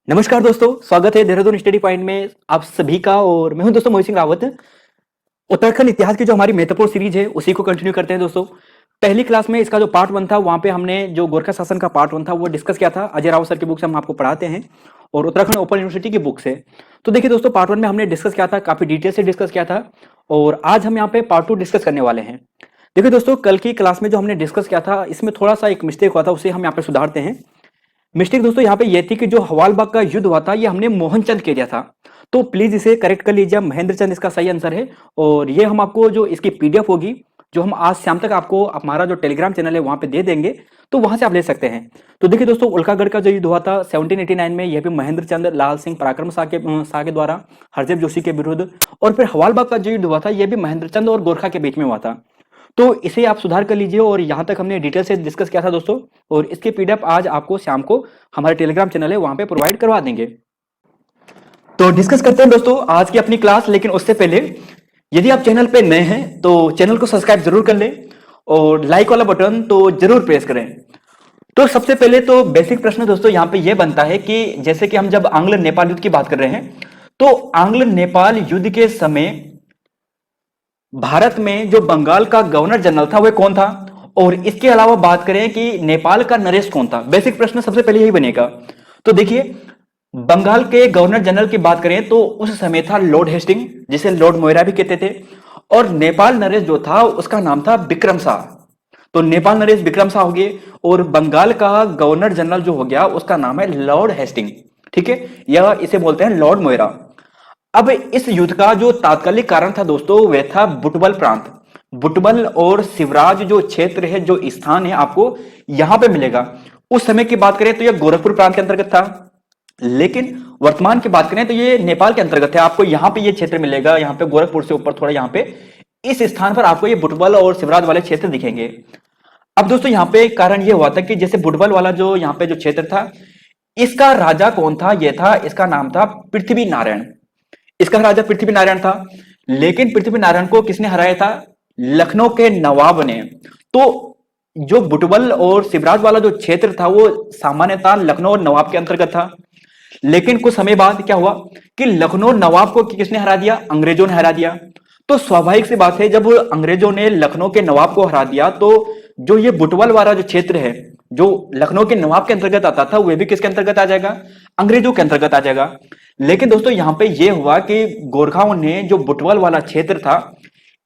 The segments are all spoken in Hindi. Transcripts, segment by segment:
नमस्कार दोस्तों, स्वागत है देहरादून स्टडी पॉइंट में आप सभी का। और मैं हूं दोस्तों मोहित सिंह रावत। उत्तराखंड इतिहास की जो हमारी महत्वपूर्ण सीरीज है उसी को कंटिन्यू करते हैं दोस्तों। पहली क्लास में इसका जो पार्ट वन था वहां पे हमने जो गोरखा शासन का पार्ट वन था वो डिस्कस किया था। अजय राव सर की बुक से हम आपको पढ़ाते हैं और उत्तराखंड ओपन यूनिवर्सिटी की बुक से। तो देखिए दोस्तों, पार्ट वन में हमने डिस्कस किया था, काफी डिटेल से डिस्कस किया था। और आज हम यहाँ पे पार्ट टू डिस्कस करने वाले हैं। देखिए दोस्तों, कल की क्लास में जो हमने डिस्कस किया था इसमें थोड़ा सा एक मिस्टेक हुआ था, उसे हम यहाँ पे सुधारते हैं। मिस्टेक दोस्तों यहाँ पे ये थी कि जो हवालबाग का युद्ध हुआ था ये हमने मोहनचंद के दिया था। तो प्लीज इसे करेक्ट कर लीजिए, महेंद्र चंद इसका सही आंसर है। और ये हम आपको जो इसकी पीडीएफ होगी जो हम आज शाम तक आपको हमारा जो टेलीग्राम चैनल है वहां पे दे देंगे, तो वहां से आप ले सकते हैं। तो देखिए दोस्तों, उल्कागढ़ का जो युद्ध हुआ था 1789 में, यह भी महेंद्र चंद लाल सिंह पराक्रम शाह के द्वारा हरदेव जोशी के विरुद्ध। और फिर हवालबाग का जो युद्ध हुआ था यह भी महेंद्र चंद और गोरखा के बीच में हुआ था। तो इसे आप सुधार कर लीजिए। और यहां तक हमने डिटेल से डिस्कस किया था दोस्तों, और इसके पीडीएफ आज आपको शाम को हमारे टेलीग्राम चैनल है वहां पे प्रोवाइड करवा देंगे। तो डिस्कस करते हैं दोस्तों आज की अपनी क्लास। लेकिन उससे पहले यदि आप चैनल पे नए हैं तो चैनल को सब्सक्राइब जरूर कर लें और लाइक वाला बटन तो जरूर प्रेस करें। तो सबसे पहले तो बेसिक प्रश्न दोस्तों यहाँ पे यह बनता है कि जैसे कि हम जब आंग्ल नेपाल युद्ध की बात कर रहे हैं, तो आंग्ल नेपाल युद्ध के समय भारत में जो बंगाल का गवर्नर जनरल था वह कौन था। और इसके अलावा बात करें कि नेपाल का नरेश कौन था। बेसिक प्रश्न सबसे पहले यही बनेगा। तो देखिए, बंगाल के गवर्नर जनरल की बात करें तो उस समय था लॉर्ड हेस्टिंग, जिसे लॉर्ड मोइरा भी कहते थे। और नेपाल नरेश जो था उसका नाम था विक्रम शाह। तो नेपाल नरेश विक्रम शाह हो गए। और बंगाल का गवर्नर जनरल जो हो गया उसका नाम है लॉर्ड हेस्टिंग। ठीक है, यह इसे बोलते हैं लॉर्ड मोइरा। अब इस युद्ध का जो तात्कालिक कारण था दोस्तों वह था बुटबल प्रांत। बुटबल और शिवराज जो क्षेत्र है, जो स्थान है, आपको यहां पे मिलेगा। उस समय की बात करें तो यह गोरखपुर प्रांत के अंतर्गत था, लेकिन वर्तमान की बात करें तो ये नेपाल के अंतर्गत है। आपको यहां पे ये क्षेत्र मिलेगा, यहां पे गोरखपुर से ऊपर थोड़ा, यहां पे इस स्थान पर आपको ये बुटबल और शिवराज वाले क्षेत्र दिखेंगे। अब दोस्तों यहाँ पे कारण ये हुआ था कि जैसे बुटबल वाला जो यहाँ पे जो क्षेत्र था, इसका राजा कौन था? यह था, इसका नाम था पृथ्वी नारायण। इसका राजा पृथ्वी नारायण था। लेकिन पृथ्वी नारायण को किसने हराया था? लखनऊ के नवाब ने। तो जो बुटबल और शिवराज वाला जो क्षेत्र था वो सामान्यतः लखनऊ और नवाब के अंतर्गत था। लेकिन कुछ समय बाद क्या हुआ कि लखनऊ नवाब को किसने हरा दिया? अंग्रेजों ने हरा दिया। तो स्वाभाविक सी बात है, जब अंग्रेजों ने लखनऊ के नवाब को हरा दिया तो जो ये बुटवल वाला जो क्षेत्र है जो लखनऊ के नवाब के अंतर्गत आता था वह भी किसके अंतर्गत आ जाएगा? अंग्रेजों के अंतर्गत आ जाएगा। लेकिन दोस्तों यहां पे यह हुआ कि गोरखाओं ने जो बुटवल वाला क्षेत्र था,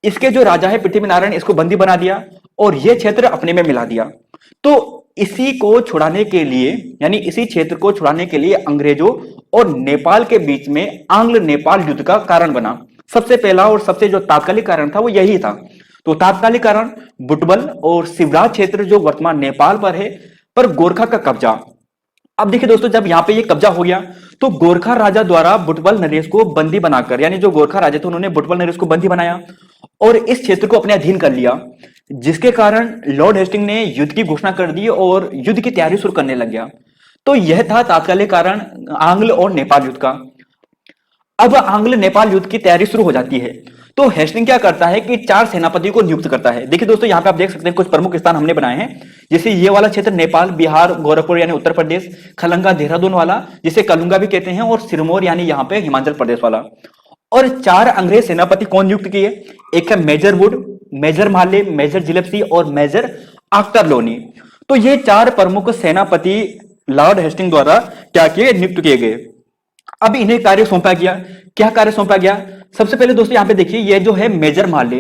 इसके जो राजा है पृथ्वी नारायण, इसको बंदी बना दिया और यह क्षेत्र अपने में मिला दिया। तो इसी को छुड़ाने के लिए, यानी इसी क्षेत्र को छुड़ाने के लिए अंग्रेजों और नेपाल के बीच में आंग्ल नेपाल युद्ध का कारण बना। सबसे पहला और सबसे जो तात्कालिक कारण था वो यही था। तो तात्कालिक कारण बुटबल और शिवराज क्षेत्र जो वर्तमान नेपाल पर है, पर गोरखा का कब्जा। अब देखिए दोस्तों, जब यहाँ पे ये कब्जा हो गया तो गोरखा राजा द्वारा बुटबल नरेश को बंदी बनाकर, यानी जो गोरखा राजा थे उन्होंने बुटबल नरेश को बंदी बनाया और इस क्षेत्र को अपने अधीन कर लिया, जिसके कारण लॉर्ड हेस्टिंग ने युद्ध की घोषणा कर दी और युद्ध की तैयारी शुरू करने लग गया। तो यह था तात्कालिक कारण आंग्ल और नेपाल युद्ध का। अब आंग्ल नेपाल युद्ध की तैयारी शुरू हो जाती है। तो हेस्टिंग क्या करता है कि 4 सेनापति को नियुक्त करता है। देखिए दोस्तों, यहाँ पे आप देख सकते हैं कुछ प्रमुख स्थान हमने बनाए हैं। जैसे ये वाला क्षेत्र नेपाल, बिहार, गोरखपुर यानी उत्तर प्रदेश, खलंगा देहरादून वाला जिसे कलुंगा भी कहते हैं, और सिरमौर यानी यहाँ पे हिमाचल प्रदेश वाला। और 4 अंग्रेज सेनापति कौन नियुक्त किए? एक है major Wood, major Male, major Gillespie और मेजर आख्तर लोनी। तो ये 4 प्रमुख सेनापति लॉर्ड हेस्टिंग द्वारा क्या किए? नियुक्त किए गए। अब इन्हें कार्य सौंपा गया। क्या कार्य सौंपा गया? सबसे पहले दोस्तों यहाँ पे देखिए, ये जो है मेजर माले,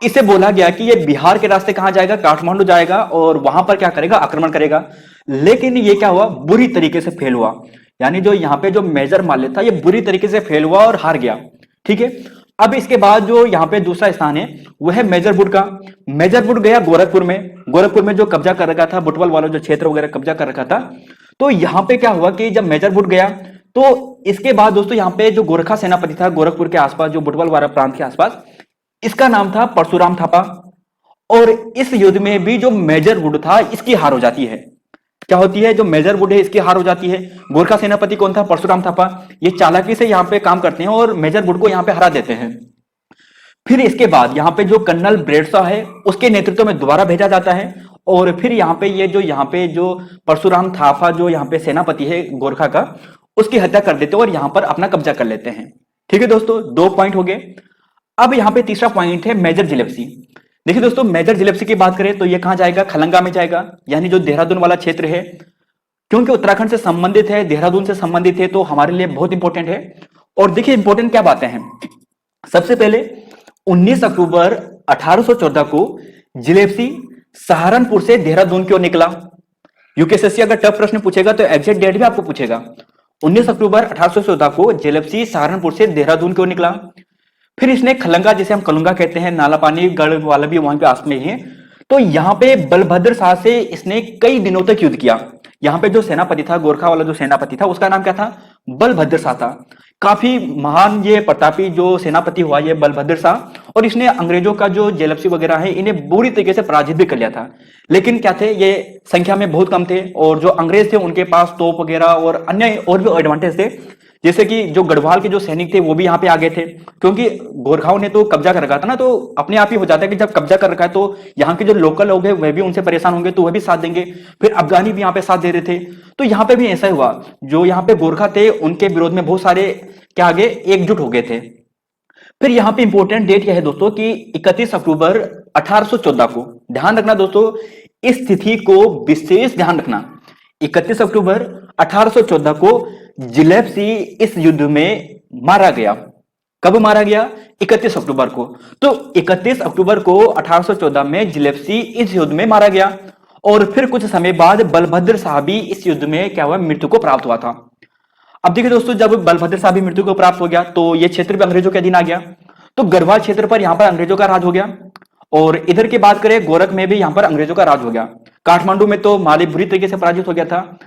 इसे बोला गया कि ये बिहार के रास्ते कहां जाएगा? काठमांडू जाएगा और वहां पर क्या करेगा? आक्रमण करेगा। लेकिन ये क्या हुआ? बुरी तरीके से फेल हुआ। यानी जो यहाँ पे जो मेजर माले था ये बुरी तरीके से फेल हुआ और हार गया। ठीक है, अब इसके बाद जो यहाँ पे दूसरा स्थान है वह है मेजरवुड का। मेजरवुड गया गोरखपुर में। गोरखपुर में जो कब्जा कर रखा था, बुटवल वाला जो क्षेत्र वगैरह कब्जा कर रखा था। तो यहाँ पे क्या हुआ कि जब मेजरवुड गया तो इसके बाद दोस्तों यहाँ पे जो गोरखा सेनापति था गोरखपुर के आसपास, जो बुटवल वाला प्रांत के आसपास, इसका नाम था परशुराम थापा। और इस युद्ध में भी जो मेजर वुड था इसकी हार हो जाती है। क्या होती है? जो मेजर वुड है इसकी हार हो जाती है। गोरखा सेनापति कौन था? परशुराम थापा। ये चालाकी से यहाँ पे काम करते हैं और मेजर वुड को यहाँ पे हरा देते हैं। फिर इसके बाद यहाँ पे जो कर्नल ब्रेडशॉ है उसके नेतृत्व में दोबारा भेजा जाता है। और फिर यहाँ पे जो परशुराम थापा जो यहाँ पे सेनापति है गोरखा का, उसकी हत्या कर देते हैं और यहां पर अपना कब्जा कर लेते हैं। ठीक है दोस्तों, 2 पॉइंट हो गए। अब यहां पे तीसरा पॉइंट है मेजर जिलेप्सी। देखिए दोस्तों, मेजर जिलेप्सी की बात करें तो ये कहां जाएगा, खलंगा में जाएगा, यानी जो देहरादून वाला क्षेत्र है। क्योंकि उत्तराखंड से संबंधित है, देहरादून से संबंधित है, तो हमारे लिए बहुत इंपॉर्टेंट है। और देखिए इंपॉर्टेंट क्या बातें हैं। सबसे पहले 19 अक्टूबर 1814 को जिलेप्सी सहारनपुर से देहरादून क्यों निकला। यूपीएससी अगर टफ प्रश्न पूछेगा तो एग्जैक्ट डेट भी आपको पूछेगा। 19 अक्टूबर 1814 को जिलेप्सी सहारनपुर से देहरादून क्यों निकला। फिर इसने खलंगा, जिसे हम कलुंगा कहते हैं, नाला पानी गढ़ वाला भी वहां पे आस में ही है, तो यहां पे बलभद्र शाह से इसने कई दिनों तक युद्ध किया। यहां पे जो सेनापति था, गोरखा वाला जो सेनापति था, उसका नाम क्या था, बलभद्र शाह था। काफी महान ये प्रतापी जो सेनापति हुआ ये बलभद्र शाह, और इसने अंग्रेजों का जो जेलप्सी वगैरह है इन्हें बुरी तरीके से पराजित भी कर लिया था। लेकिन क्या थे, ये संख्या में बहुत कम थे, और जो अंग्रेज थे उनके पास तोप वगैरह और अन्य और भी एडवांटेज थे। जैसे कि जो गढ़वाल के जो सैनिक थे वो भी यहाँ पे आ गए थे, क्योंकि गोरखाओं ने तो कब्जा कर रखा था ना, तो अपने आप ही हो जाता है कि जब कब्जा कर रखा है तो यहाँ के जो लोकल लोग हैं वह भी उनसे परेशान होंगे, तो वह भी साथ देंगे। फिर अफगानी भी यहाँ पे साथ दे रहे थे, तो यहाँ पे भी ऐसा हुआ। जो यहाँ पे गोरखा थे उनके विरोध में बहुत सारे क्या आगे एकजुट हो गए थे। फिर यहाँ पे इंपॉर्टेंट डेट यह है दोस्तों कि 31 अक्टूबर 1814 को, ध्यान रखना दोस्तों, इस तिथि को विशेष ध्यान रखना। 31 अक्टूबर 1814 को जिलेप्सी इस युद्ध में मारा गया। कब मारा गया, 31 अक्टूबर को। तो 31 अक्टूबर को 1814 में जिलेप्सी इस युद्ध में मारा गया, और फिर कुछ समय बाद बलभद्र शाह भी इस युद्ध में क्या हुआ, मृत्यु को प्राप्त हुआ था। अब देखिए दोस्तों, जब बलभद्र शाह भी मृत्यु को प्राप्त हो गया तो यह क्षेत्र भी अंग्रेजों के अधीन आ गया। तो गढ़वाल क्षेत्र पर यहां पर अंग्रेजों का राज हो गया, और इधर की बात करें गोरख में भी यहां पर अंग्रेजों का राज हो गया। काठमांडू में तो माली बुरी तरीके से पराजित हो गया था।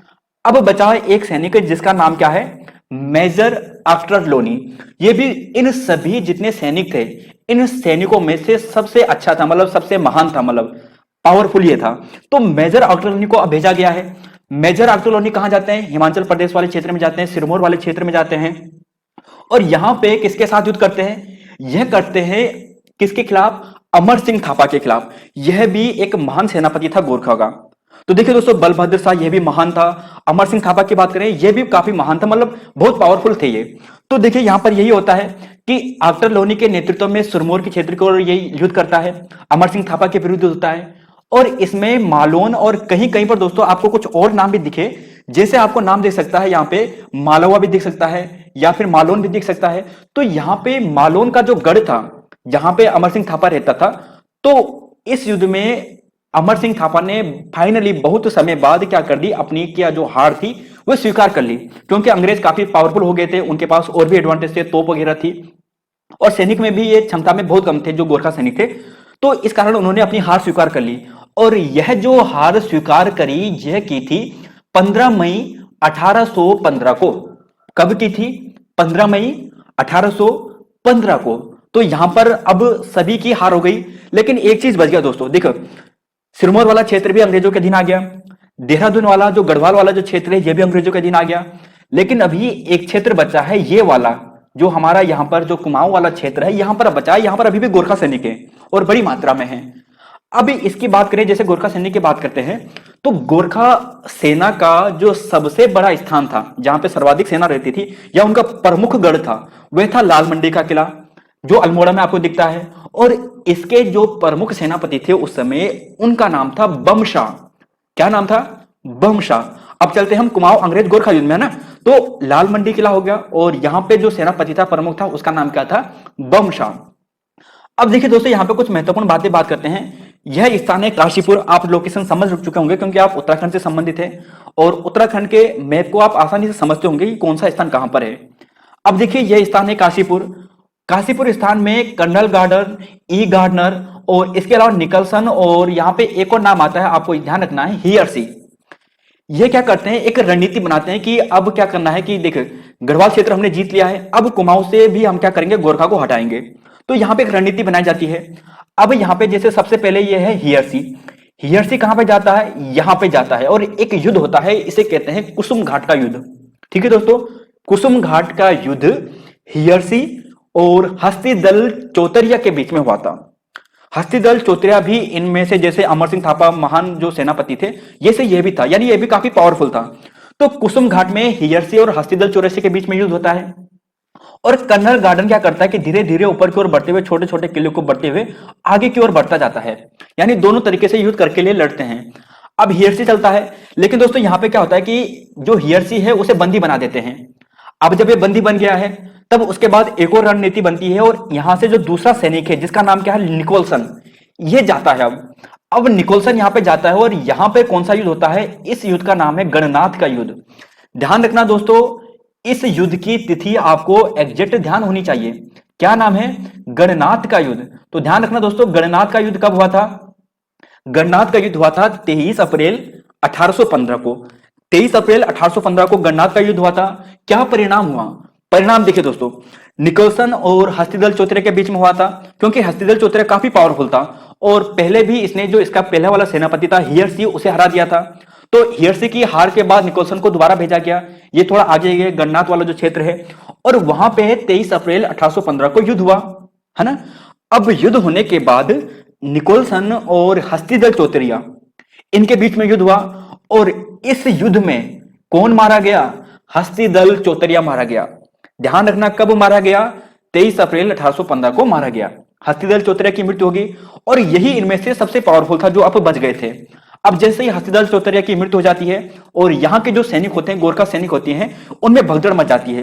अब बचा एक सैनिक जिसका नाम क्या है, मेजर आफ्टर लोनी। ये भी इन सभी जितने सैनिक थे, इन सैनिकों में से सबसे अच्छा था, मतलब सबसे महान था, मतलब पावरफुल ये था। तो मेजर आफ्टर लोनी को अब भेजा गया है। मेजर आफ्टर लोनी कहां जाते हैं, हिमाचल प्रदेश वाले क्षेत्र में जाते हैं, सिरमौर वाले क्षेत्र में जाते हैं, और यहां पे किसके साथ युद्ध करते हैं, यह करते हैं किसके खिलाफ, अमर सिंह थापा के खिलाफ। यह भी एक महान सेनापति था गोरखा का। तो देखिए दोस्तों, बलभद्र शाह यह भी महान था। अमर सिंह थापा की बात करें, यह भी काफी महान था, मतलब बहुत पावरफुल थे ये। तो देखिए यहां पर यही होता है कि आफ्टर लोनी के नेतृत्व में सिरमौर के क्षेत्र को ये युद्ध करता है, अमर सिंह थापा के विरुद्ध होता है। और इसमें मालोन और कहीं कहीं पर दोस्तों आपको कुछ और नाम भी दिखे, जैसे आपको नाम दिख सकता है यहाँ पे मालवा भी दिख सकता है, या फिर मालोन भी दिख सकता है। तो यहाँ पे मालोन का जो गढ़ था, जहां पे अमर सिंह थापा रहता था, तो इस युद्ध में अमर सिंह थापा ने फाइनली बहुत समय बाद क्या कर दी, अपनी क्या जो हार थी वह स्वीकार कर ली। क्योंकि अंग्रेज काफी पावरफुल हो गए थे, उनके पास और भी एडवांटेज थे, तोप वगैरह थी, और सैनिक में भी ये क्षमता में बहुत कम थे जो गोरखा सैनिक थे। तो इस कारण उन्होंने अपनी हार स्वीकार कर ली, और यह जो हार स्वीकार करी यह की थी 15 मई 1815 को। कब की थी, 15 मई 1815 को। तो यहां पर अब सभी की हार हो गई, लेकिन एक चीज बच गया दोस्तों। देखो, सिरमौर वाला क्षेत्र भी अंग्रेजों के अधीन आ गया, देहरादून वाला जो गढ़वाल वाला जो क्षेत्र है यह भी अंग्रेजों के अधीन आ गया। लेकिन अभी एक क्षेत्र बचा है, ये वाला जो हमारा यहाँ पर जो कुमाऊं वाला क्षेत्र है, यहां पर बचा है। यहां पर अभी भी गोरखा सैनिक है और बड़ी मात्रा में है। अभी इसकी बात करें, जैसे गोरखा सैनिक की बात करते हैं, तो गोरखा सेना का जो सबसे बड़ा स्थान था, जहां पे सर्वाधिक सेना रहती थी, या उनका प्रमुख गढ़ था, वह था लाल मंडी का किला, जो अल्मोड़ा में आपको दिखता है। और इसके जो प्रमुख सेनापति थे उस समय, उनका नाम था बमशाह। क्या नाम था, बमशाह। अब चलते हम कुमाऊं अंग्रेज गोरखा युद्ध में, है ना। तो लाल मंडी किला हो गया, और यहां पे जो सेनापति था, प्रमुख था, उसका नाम क्या था, बमशाह। अब देखिए दोस्तों, यहां पे कुछ महत्वपूर्ण बात करते हैं। यह स्थान है काशीपुर। आप लोकेशन समझ चुके होंगे क्योंकि आप उत्तराखंड से संबंधित है, और उत्तराखंड के मैप को आप आसानी से समझते होंगे कि कौन सा स्थान कहां पर है। अब देखिए, यह स्थान है काशीपुर। काशीपुर स्थान में कर्नल गार्डन, ई गार्डनर, और इसके अलावा निकलसन, और यहां पे एक और नाम आता है, आपको ध्यान रखना है, हियरसी। ये क्या करते हैं, एक रणनीति बनाते हैं कि अब क्या करना है कि देखो, गढ़वाल क्षेत्र हमने जीत लिया है, अब कुमाऊं से भी हम क्या करेंगे, गोरखा को हटाएंगे। तो यहां पे एक रणनीति बनाई जाती है। अब यहां पे जैसे सबसे पहले ये है हियरसी। हियरसी कहां पे जाता है, यहां पे जाता है, और एक युद्ध होता है, इसे कहते हैं कुसुम घाट का युद्ध। ठीक है दोस्तों, कुसुम घाट का युद्ध हियरसी और हस्तिदल चौतरिया के बीच में हुआ था। हस्तिदल चौतरिया भी इनमें से, जैसे अमर सिंह थापा महान जो सेनापति थे, ये से ये भी था, यानी ये भी काफी पावरफुल था। तो कुसुम घाट में हियर्सी और हस्तिदल चौरसिया के बीच में युद्ध होता है। और कर्नल गार्डन क्या करता है कि धीरे धीरे ऊपर की ओर बढ़ते हुए छोटे छोटे किले को बढ़ते हुए आगे की ओर बढ़ता जाता है, यानी दोनों तरीके से युद्ध करके लिए लड़ते हैं। अब हियर्सी चलता है, लेकिन दोस्तों यहां पे क्या होता है कि जो हियर्सी है उसे बंदी बना देते हैं। अब जब ये बंदी बन गया है तब उसके बाद एक और रणनीति बनती है, और यहां से जो दूसरा सैनिक है जिसका नाम क्या है, निकोलसन, ये जाता है। अब निकोलसन यहां पे जाता है और यहां पे कौन सा युद्ध होता है, इस युद्ध का नाम है गणनाथ का युद्ध। ध्यान रखना दोस्तों, इस युद्ध की तिथि आपको एग्जैक्ट ध्यान होनी चाहिए। क्या नाम है, गणनाथ का युद्ध। तो ध्यान रखना दोस्तों, गणनाथ का युद्ध कब हुआ था, गणनाथ का युद्ध हुआ था 23 अप्रैल 1815 को। 23 अप्रैल 1815 को गणनाथ का युद्ध हुआ था। क्या परिणाम हुआ, परिणाम देखिए दोस्तों, निकोलसन और हस्तिदल चौथरे के बीच में हुआ था, क्योंकि हस्तिदल चौथरा काफी पावरफुल था और पहले भी इसने जो इसका पहला वाला सेनापति था हियर्सी, उसे हरा दिया था। तो हियर्सी की हार के बाद निकोलसन को दोबारा भेजा गया, ये थोड़ा आगे ये गणनाथ वाला जो क्षेत्र है, और वहां पे 23 अप्रैल 1815 को युद्ध हुआ, है ना। अब युद्ध होने के बाद निकोलसन और हस्तिदल चौतरिया, इनके बीच में युद्ध हुआ, और इस युद्ध में कौन मारा गया, हस्तिदल चौतरिया मारा गया। ध्यान रखना कब मारा गया, 23 अप्रैल 1815 को मारा गया। हस्तिदल चौतरिया की मृत्यु होगी, और यही इनमें से सबसे पावरफुल था जो अब बच गए थे। अब जैसे ही हस्तिदल चौतरिया की मृत्यु हो जाती है और यहाँ के जो सैनिक होते हैं, गोरखा सैनिक होती हैं, उनमें भगदड़ मच जाती है,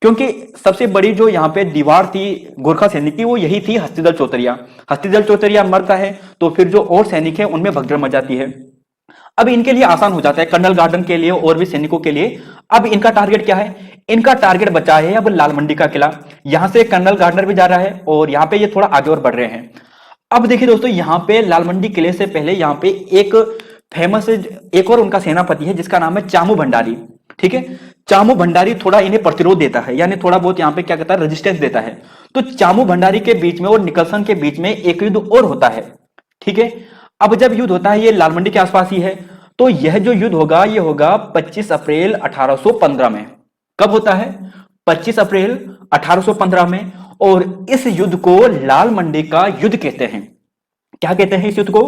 क्योंकि सबसे बड़ी जो यहाँ पे दीवार थी गोरखा सैनिक की, वो यही थी हस्तिदल चौतरिया। हस्तिदल चौतरिया मरता है तो फिर जो और सैनिक है उनमें भगदड़ मच जाती है। अब इनके लिए आसान हो जाता है, कर्नल गार्डन के लिए और भी सैनिकों के लिए। अब इनका टारगेट क्या है, इनका टारगेट बचा है अब लाल मंडी का किला। यहां से कर्नल गार्डनर भी जा रहा है और यहाँ पे ये थोड़ा आगे और बढ़ रहे हैं। अब देखिए दोस्तों, यहाँ पे लाल मंडी किले से पहले यहाँ पे एक फेमस एक और उनका सेनापति है जिसका नाम है चामू भंडारी। ठीक है, चामू भंडारी थोड़ा इन्हें प्रतिरोध देता है, यानी थोड़ा बहुत यहाँ पे क्या कहता है, रेजिस्टेंस देता है। तो चामू भंडारी के बीच में और निकलसन के बीच में एक युद्ध और होता है। ठीक है, अब जब युद्ध होता है ये लाल मंडी के आसपास ही है, तो यह जो युद्ध होगा ये होगा 25 अप्रैल 1815 में। कब होता है, 25 अप्रैल 1815 में। और इस युद्ध को लाल मंडी का युद्ध कहते हैं। क्या कहते हैं इस युद्ध को,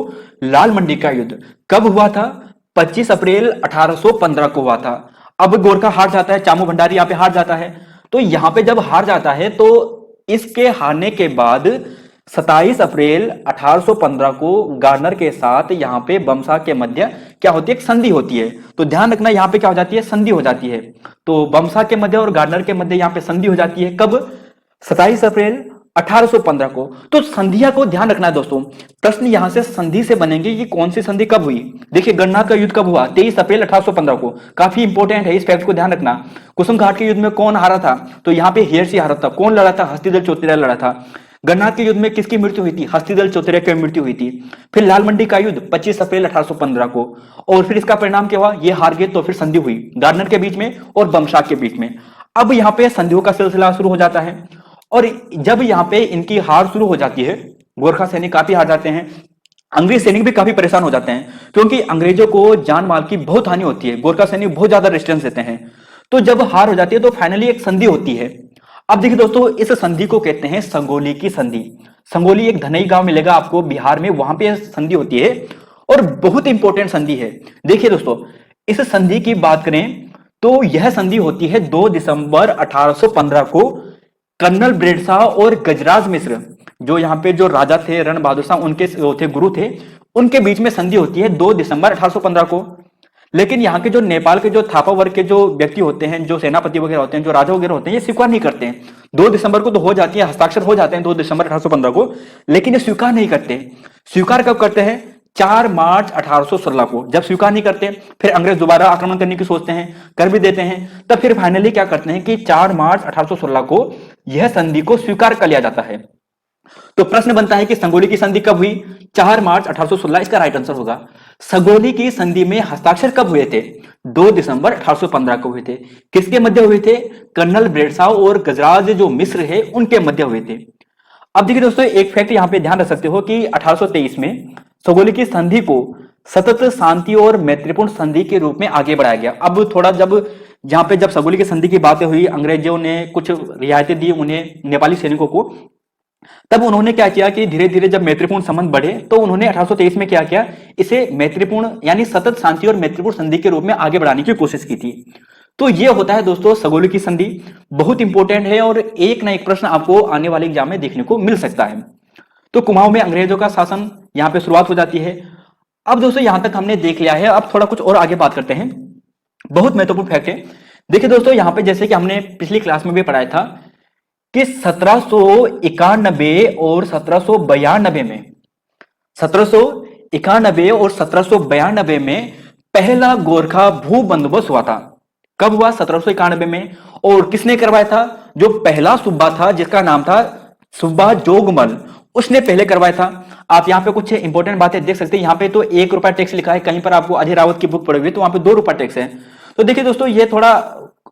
लाल मंडी का युद्ध। कब हुआ था, 25 अप्रैल 1815 को हुआ था। अब गोरखा हार जाता है, चामू भंडारी यहां पे हार जाता है। तो यहां पे जब हार जाता है तो इसके हारने के बाद 27 अप्रैल 1815 को गार्डनर के साथ यहां पे बमसा के मध्य क्या होती है, एक संधि होती है। तो ध्यान रखना यहां पे क्या हो जाती है, संधि हो जाती है। तो बमसा के मध्य और गार्डनर के मध्य यहां पे संधि हो जाती है। कब, 27 अप्रैल 1815 को। तो संधिया को ध्यान रखना है दोस्तों, प्रश्न यहां से संधि से बनेंगे कि कौन सी संधि कब हुई। देखिए गणनाथ का युद्ध कब हुआ, 23 अप्रैल 1815 को। काफी इंपॉर्टेंट है, इस फैक्ट को ध्यान रखना। कुसुम घाट के युद्ध में कौन हारा था, तो यहाँ पे हियर्सी हारा था। कौन लड़ा था, हस्तिदल चौतरिया लड़ा था। गणनाथ के युद्ध में किसकी मृत्यु हुई थी, हस्तिदल चौतरिया की मृत्यु हुई थी। फिर लाल मंडी का युद्ध 25 अप्रैल 1815 को, और फिर इसका परिणाम क्या हुआ, ये हार गए। तो फिर संधि हुई गार्डनर के बीच में और बमशाह के बीच में। अब यहाँ पे संधियों का सिलसिला शुरू हो जाता है, और जब यहाँ पे इनकी हार शुरू हो जाती है, गोरखा सैनिक काफी हार जाते हैं, अंग्रेज सैनिक भी काफी परेशान हो जाते हैं, क्योंकि अंग्रेजों को जान माल की बहुत हानि होती है, गोरखा सैनिक बहुत ज्यादा रेजिस्टेंस देते हैं। तो जब हार हो जाती है तो फाइनली एक संधि होती है। अब देखिए दोस्तों, इस संधि को कहते हैं संगोली की संधि। संगोली एक धनई गांव मिलेगा आपको बिहार में, वहां पे संधि होती है और बहुत इंपॉर्टेंट संधि है। देखिए दोस्तों, इस संधि की बात करें तो यह संधि होती है 2 दिसंबर 1815 को। कर्नल ब्रेडशाह और गजराज मिश्र, जो यहाँ पे जो राजा थे रण बहादुर शाह, उनके थे गुरु थे, उनके बीच में संधि होती है 2 दिसंबर 1815 को। लेकिन यहाँ के जो नेपाल के जो थापा वर्ग के जो व्यक्ति होते हैं, जो सेनापति वगैरह होते हैं, जो राजा वगैरह होते हैं, ये स्वीकार नहीं करते हैं। 2 दिसंबर को तो हो जाती है, हस्ताक्षर हो जाते हैं 2 दिसंबर 1815 को, लेकिन ये स्वीकार नहीं करते। स्वीकार कब करते हैं, 4 मार्च 1816 को। जब स्वीकार नहीं करते, फिर अंग्रेज दोबारा आक्रमण करने की सोचते हैं, कर भी देते हैं। तब फिर फाइनली क्या करते हैं कि 4 मार्च 1816 को यह संधि को स्वीकार कर लिया जाता है। तो प्रश्न बनता है कि संगोली की संधि कब हुई, 4 मार्च 1816 इसका राइट आंसर होगा। संगोली की संधि में हस्ताक्षर कब हुए थे, 2 दिसंबर 1815 को हुए थे। किसके मध्य हुए थे, कर्नल ब्रेडशाह और गजराज जो मिश्र है उनके मध्य हुए थे। अब देखिए दोस्तों, एक फैक्ट यहां पे ध्यान रख सकते हो कि 1823 में संगोली की संधि को सतत शांति और मैत्रीपूर्ण संधि के रूप में आगे बढ़ाया गया। अब थोड़ा जब संगोली की संधि की बातें हुई, अंग्रेजों ने कुछ रियायतें दी उन्हें, नेपाली सैनिकों को, तब उन्होंने क्या किया कि धीरे धीरे जब मैत्रीपूर्ण संबंध बढ़े तो उन्होंने 1823 में क्या किया, इसे मैत्रीपूर्ण यानी सतत शांति और मैत्रीपूर्ण संधि के रूप में आगे बढ़ाने की कोशिश की थी। तो ये होता है दोस्तों सगोली की संधि, बहुत इंपॉर्टेंट है और एक ना एक प्रश्न आपको आने वाले एग्जाम में देखने को मिल सकता है। तो कुमाऊं में अंग्रेजों का शासन यहां पे शुरुआत हो जाती है। अब दोस्तों यहां तक हमने देख लिया है, अब थोड़ा कुछ और आगे बात करते हैं, बहुत महत्वपूर्ण फैक्ट है। देखिए दोस्तों यहां पे जैसे कि हमने पिछली क्लास में भी पढ़ाया था कि 1791 और 1792 में 1791 और 1792 में पहला गोरखा भू बंदोबस्त हुआ था। कब हुआ? 1791 में। और किसने करवाया था? जो पहला सूबा था जिसका नाम था सूबा जोगमल, उसने पहले करवाया था। आप यहाँ पे कुछ इंपॉर्टेंट बातें देख सकते हैं, यहाँ पे तो 1 रुपया टैक्स लिखा है, कहीं पर आपको अजय रावत की बुक पढ़ी हुई तो वहां पे 2 रुपया टैक्स है। तो देखिए दोस्तों ये थोड़ा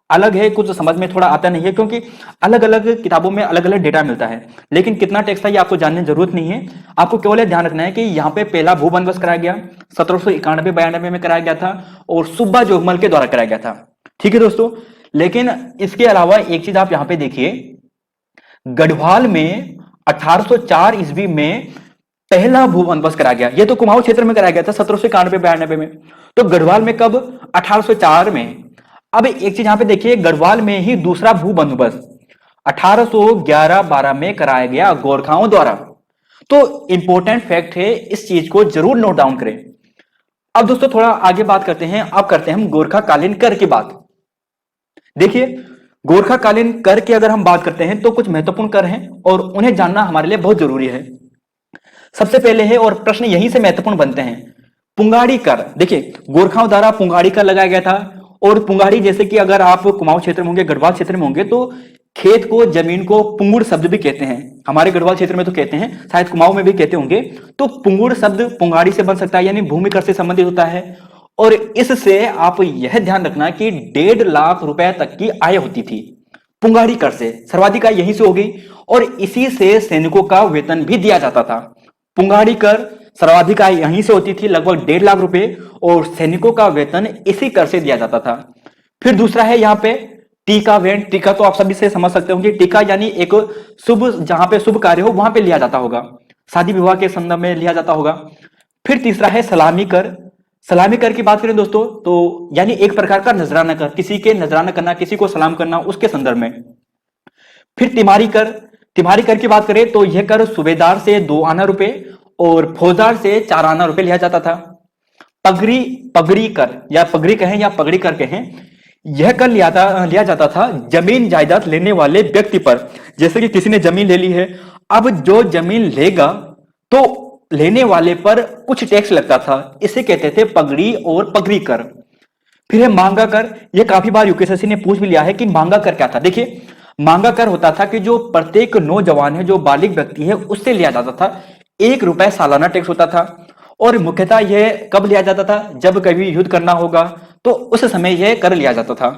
अलग है, कुछ समझ में थोड़ा आता नहीं है क्योंकि अलग अलग किताबों में अलग अलग डेटा मिलता है। लेकिन कितना टैक्स था ये आपको जानने की जरूरत नहीं है, आपको केवल ध्यान रखना है कि यहाँ पे पहला भू बंदोबस्त कराया गया 1791-92 में कराया गया था और सुब्बा जोगमल के द्वारा कराया गया था। ठीक है दोस्तों, लेकिन इसके अलावा एक चीज आप यहाँ पे देखिए, गढ़वाल में 1804 ईस्वी में पहला भू बंदोबस्त कराया गया। ये तो कुमाऊं क्षेत्र में कराया गया था 1791-92 में, तो गढ़वाल में कब? 1804 में। अब एक चीज यहां पे देखिए, गढ़वाल में ही दूसरा भू बंदोबस्त 1811-12 में कराया गया गोरखाओं द्वारा। तो इंपॉर्टेंट फैक्ट है, इस चीज को जरूर नोट डाउन करें। अब दोस्तों थोड़ा आगे बात करते हैं, अब करते हैं हम गोरखा कालीन कर की बात। देखिए गोरखा कालीन कर की अगर हम बात करते हैं तो कुछ महत्वपूर्ण कर हैं और उन्हें जानना हमारे लिए बहुत जरूरी है। सबसे पहले है, और प्रश्न यहीं से महत्वपूर्ण बनते हैं, पुंगाड़ी कर। देखिए गोरखाओं द्वारा पुंगाड़ी कर लगाया गया था। और पुंगाड़ी जैसे कि अगर आप कुमाऊं क्षेत्र में होंगे, गढ़वाल क्षेत्र में होंगे तो खेत को, जमीन को पुंगुड़ शब्द भी कहते हैं। हमारे गढ़वाल क्षेत्र में तो कहते हैं, शायद कुमाऊं में भी कहते होंगे। तो पुंगुड़ शब्द पुंगाड़ी से बन सकता है, यानी भूमि कर से संबंधित होता है। और इससे आप यह ध्यान रखना कि 1.5 लाख रुपए तक की आय होती थी पुंगाड़ी कर से, सर्वाधिक आय यहीं से हो गई। और इसी से सैनिकों का वेतन भी दिया जाता था। पुंगाड़ी कर सर्वाधिक आय यहीं से होती थी, लगभग 1.5 लाख रुपए, और सैनिकों का वेतन इसी कर से दिया जाता था। फिर दूसरा है यहाँ पे टीका वेंट। टीका तो आप सभी से समझ सकते होंगे, टीका यानी एक शुभ, जहां पे शुभ कार्य हो वहां पे लिया जाता होगा, शादी विवाह के संदर्भ में लिया जाता होगा। फिर तीसरा है सलामी कर। सलामी कर की बात करें दोस्तों तो यानी एक प्रकार का नजराना कर, किसी के नजराना करना, किसी को सलाम करना, उसके संदर्भ में। फिर तिमारी कर। तिमारी कर की बात करें तो यह कर सूबेदार से 2 आना रुपए और फौजदार से 4 आना रुपए लिया जाता था। पगड़ी, पगड़ी कर या पगड़ी कहें या पगड़ी कर कहें, यह कर लिया जाता था जमीन जायदाद लेने वाले व्यक्ति पर। जैसे कि किसी ने जमीन ले ली है, अब जो जमीन लेगा तो लेने वाले पर कुछ टैक्स लगता था, इसे कहते थे पगड़ी और पगड़ी कर। फिर है मांगा कर। यह काफी बार यूपीएससी ने पूछ भी लिया है कि मांगा कर क्या था। देखिए मांगा कर होता था कि जो प्रत्येक नौजवान है, जो बालिग व्यक्ति है, उससे लिया जाता था 1 रुपए सालाना टैक्स होता था। और मुख्यतः यह कब लिया जाता था? जब कभी युद्ध करना होगा तो उस समय यह कर लिया जाता था।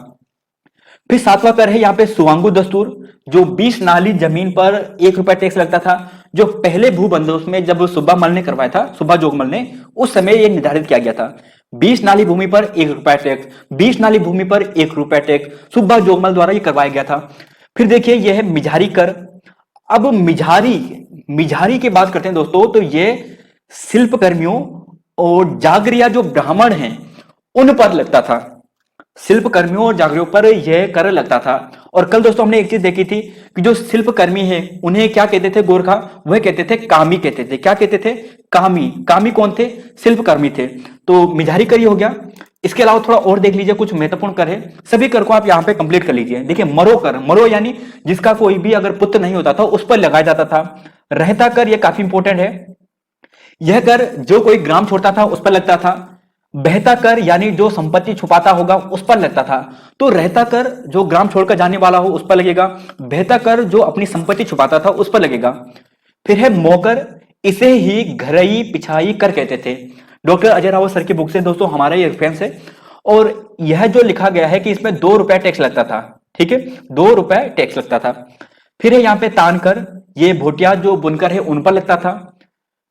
फिर 7वां कर है यहाँ पे सुवांगु दस्तूर, जो 20 नाली जमीन पर 1 रुपया टैक्स लगता था। जो पहले भू बंदोबस्त में जब सुब्बा मल ने करवाया था, सुब्बा जोगमल ने, उस समय यह निर्धारित किया गया था 20 नाली भूमि पर 1 रुपया टैक्स, 20 नाली भूमि पर 1 रुपया टैक्स, सुब्बा जोगमल द्वारा यह करवाया गया था। फिर देखिए यह है मिझारी कर। अब मिझारी की बात करते हैं दोस्तों तो यह शिल्प कर्मियों और जागरिया जो ब्राह्मण हैं उन पर लगता था। शिल्प कर्मियों और जागरियों पर यह कर लगता था। और कल दोस्तों हमने एक चीज देखी थी कि जो शिल्प कर्मी है उन्हें क्या कहते थे गोरखा? वह कहते थे कामी कहते थे। क्या कहते थे? कामी। कामी कौन थे? शिल्प कर्मी थे। तो मिझारी कर हो गया। इसके अलावा थोड़ा और देख लीजिए, कुछ महत्वपूर्ण कर है, सभी कर को आप यहाँ पे कंप्लीट कर लीजिए। देखिए मरो कर, मरो यानी जिसका कोई भी अगर पुत्र नहीं होता था उस पर लगाया जाता था। रहता कर, यह काफी इंपॉर्टेंट है, यह कर जो कोई ग्राम छोड़ता था उस पर लगता था। बहता कर यानी जो संपत्ति छुपाता होगा उस पर लगता था। तो रहता कर जो ग्राम छोड़कर जाने वाला हो उस पर लगेगा, बहता कर जो अपनी संपत्ति छुपाता था उस पर लगेगा। फिर है मोकर, इसे ही घरई पिछाई कर कहते थे। डॉक्टर अजय रावत सर की बुक से दोस्तों हमारा ये रेफरेंस है। और यह जो लिखा गया है कि इसमें 2 रुपया टैक्स लगता था। ठीक है, 2 रुपए टैक्स लगता था। फिर है यहाँ पे तान कर, ये भोटिया जो बुनकर है उन पर लगता था।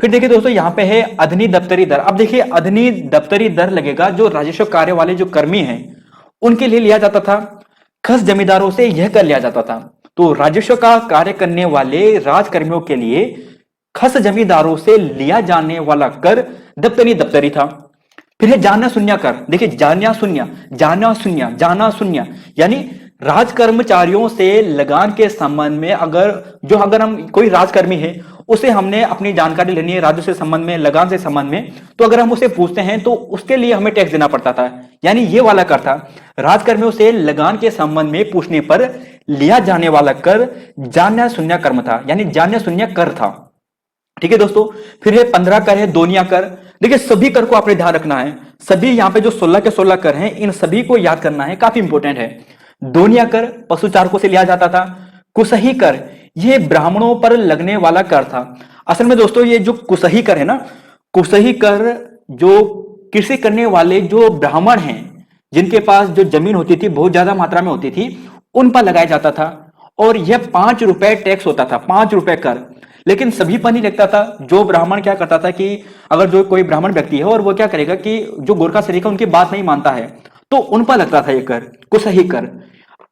फिर देखिए दोस्तों यहाँ पे है अधनी दफ्तरी दर। अब देखिए अधनी दफ्तरी दर लगेगा जो राजस्व कार्य वाले जो कर्मी हैं उनके लिए लिया जाता था। खस जमींदारों से यह कर लिया जाता था। तो राजस्व का कार्य करने वाले राजकर्मियों के लिए खस जमींदारों से लिया जाने वाला कर दफ्तरी दफ्तरी था। फिर है जाना शून्य कर। देखिए जाना शून्य, जाना शून्य, जाना शून्य, यानी राज कर्मचारियों से लगान के संबंध में अगर हम कोई राजकर्मी है उसे हमने अपनी जानकारी लेनी है राजस्व से संबंध में, लगान से संबंध में, तो अगर हम उसे पूछते हैं तो उसके लिए हमें टैक्स देना पड़ता था। यानी ये वाला कर था। राजकर्मियों से लगान के संबंध में पूछने पर लिया जाने वाला कर जान्य शून्य कर्म था, यानी जान्य शून्य कर था। ठीक है दोस्तों। फिर है 15 कर है दोनिया कर। देखिए सभी कर को आपने ध्यान रखना है। सभी यहाँ पे जो 16 के 16 कर हैं इन सभी को याद करना है, काफी इंपॉर्टेंट है। दोनिया कर पशुचारकों से लिया जाता था। कुसही कर यह ब्राह्मणों पर लगने वाला कर था। असल में दोस्तों ये जो कुसही कर है ना, कुसही कर जो कृषि करने वाले जो ब्राह्मण हैं जिनके पास जो जमीन होती थी बहुत ज्यादा मात्रा में होती थी उन पर लगाया जाता था और यह 5 रुपए टैक्स होता था, 5 रुपए कर। लेकिन सभी पर नहीं लगता था। जो ब्राह्मण क्या करता था कि अगर जो कोई ब्राह्मण व्यक्ति है और वो क्या करेगा कि जो गोरखा शरीक है उनकी बात नहीं मानता है तो उन पर लगता था ये कर, कुसही कर।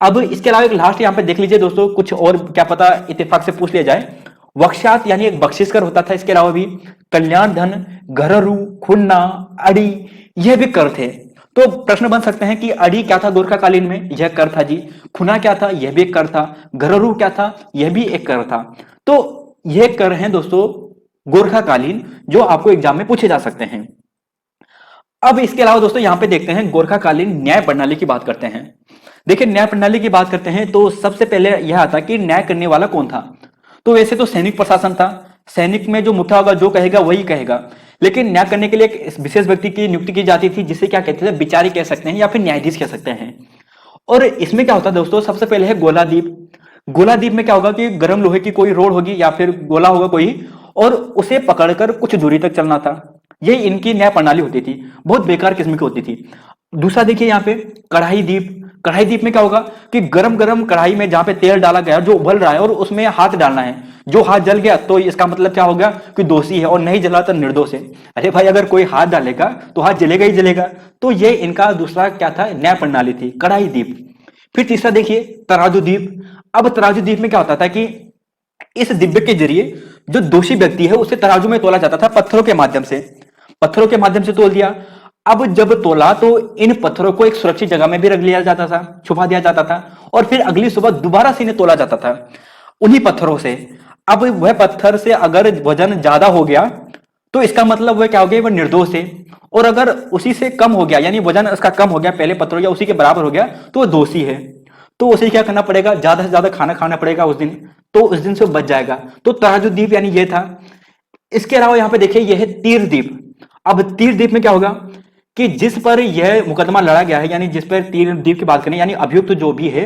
अब इसके अलावा एक लास्ट यहाँ पे देख लीजिए दोस्तों, कुछ और क्या पता इत्तेफाक से पूछ लिया जाए। वक्षात यानी एक बख्शिश कर होता था। इसके अलावा भी कल्याण धन, घररू, खुन्ना, अड़ी यह भी कर थे। तो प्रश्न बन सकते हैं कि अड़ी क्या था गोरखाकालीन में, यह कर था जी। खुना क्या था, यह भी एक कर था। घररू क्या था, यह भी एक कर था। तो यह कर हैं दोस्तों गोरखाकालीन जो आपको एग्जाम में पूछे जा सकते हैं। अब इसके अलावा दोस्तों यहां पे देखते हैं गोरखाकालीन न्याय प्रणाली की बात करते हैं। देखिए न्याय प्रणाली की बात करते हैं तो सबसे पहले यह आता कि न्याय करने वाला कौन था। तो वैसे तो सैनिक प्रशासन था। सैनिक में जो मुठा होगा जो कहेगा वही कहेगा। लेकिन न्याय करने के लिए एक विशेष व्यक्ति की नियुक्ति की जाती थी जिसे क्या कहते थे, विचारी कह सकते हैं या फिर न्यायाधीश कह सकते हैं। और इसमें क्या होता है दोस्तों, सबसे पहले है गोलादीप। गोलादीप में क्या होगा कि गर्म लोहे की कोई रोड होगी या फिर गोला होगा कोई और उसे पकड़कर कुछ दूरी तक चलना था। ये इनकी न्याय प्रणाली होती थी, बहुत बेकार किस्म की होती थी। दूसरा देखिए यहाँ पे कढ़ाई दीप। कढ़ाई दीप में क्या होगा कि गरम गरम कढ़ाई में जहां पे तेल डाला गया जो उबल रहा है और उसमें हाथ डालना है। जो हाथ जल गया तो इसका मतलब क्या हो गया कि दोषी है और नहीं जला तो निर्दोष है। अरे भाई अगर कोई हाथ डालेगा तो हाथ जलेगा ही जलेगा। तो ये इनका दूसरा क्या था, न्याय प्रणाली थी, कढ़ाई दीप। फिर तीसरा देखिए तराजू दीप। अब तराजू दीप में क्या होता था कि इस दिव्य के जरिए जो दोषी व्यक्ति है उसे तराजू में तोला जाता था पत्थरों के माध्यम से। पत्थरों के माध्यम से तोल दिया। अब जब तोला तो इन पत्थरों को एक सुरक्षित जगह में भी रख लिया जाता था, छुपा दिया जाता था और फिर अगली सुबह दोबारा से इन्हें तोला जाता था उन्हीं पत्थरों से। अब वह पत्थर से अगर वजन ज्यादा हो गया तो इसका मतलब वह क्या हो गया, वह निर्दोष है। और अगर उसी से कम हो गया यानी वजन उसका कम हो गया पहले पत्थरों या उसी के बराबर हो गया तो वह दोषी है। तो उसे क्या करना पड़ेगा, ज्यादा से ज्यादा खाना खाना पड़ेगा उस दिन, तो उस दिन से बच जाएगा। तो तराजू दीप यानी ये था। इसके अलावा यहां पे देखिए यह है तीर दीप। अब तीर दीप में क्या होगा कि जिस पर यह मुकदमा लड़ा गया है यानी जिस पर तीर दीप की बात करें यानी अभियुक्त जो भी है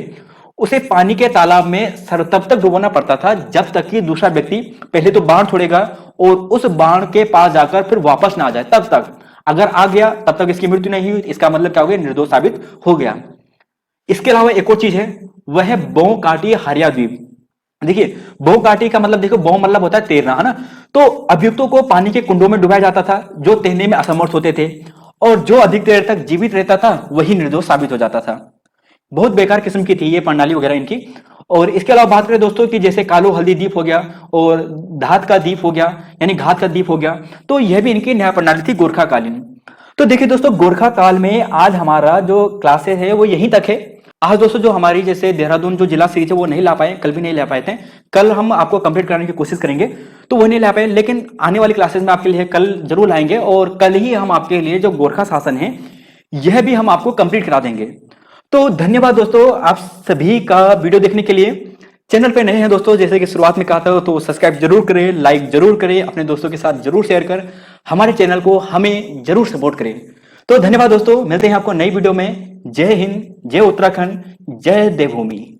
उसे पानी के तालाब में तब तक डुबोना पड़ता था जब तक कि दूसरा व्यक्ति पहले तो बाण छोड़ेगा और उस बाण के पास जाकर फिर वापस ना आ जाए तब तक। अगर आ गया तब तक इसकी मृत्यु नहीं हुई, इसका मतलब क्या हो गया, निर्दोष साबित हो गया। इसके अलावा एक और चीज है वह है बौ काटी हारिया द्वीप। देखिए बौ काटी का मतलब देखो, बौ मतलब होता है तैरना, है ना। तो अभियुक्तों को पानी के कुंडों में डुबाया जाता था जो तैरने में असमर्थ होते थे और जो अधिक देर तक जीवित रहता था वही निर्दोष साबित हो जाता था। बहुत बेकार किस्म की थी ये प्रणाली वगैरह इनकी। और इसके अलावा बात करें दोस्तों कि जैसे कालो हल्दी दीप हो गया और धात का दीप हो गया यानी घात का दीप हो गया, तो यह भी इनकी न्याय प्रणाली थी गोरखाकालीन। तो देखिए दोस्तों गोरखा काल में आज हमारा जो क्लासेस है वो यहीं तक है। आज दोस्तों जो हमारी जैसे देहरादून जो जिला सीरीज है वो नहीं ला पाए, कल भी नहीं ला पाए थे। कल हम आपको कंप्लीट कराने की कोशिश करेंगे तो वो नहीं ला पाए, लेकिन आने वाली क्लासेस में आपके लिए कल जरूर लाएंगे और कल ही हम आपके लिए जो गोरखा शासन है यह भी हम आपको कंप्लीट करा देंगे। तो धन्यवाद दोस्तों आप सभी का वीडियो देखने के लिए। चैनल पे नए हैं दोस्तों, जैसे कि शुरुआत में कहा था, तो सब्सक्राइब जरूर करें, लाइक जरूर करें, अपने दोस्तों के साथ जरूर शेयर कर हमारे चैनल को हमें जरूर सपोर्ट करें। तो धन्यवाद दोस्तों, मिलते हैं आपको नई वीडियो में। जय हिंद, जय उत्तराखंड, जय देवभूमि।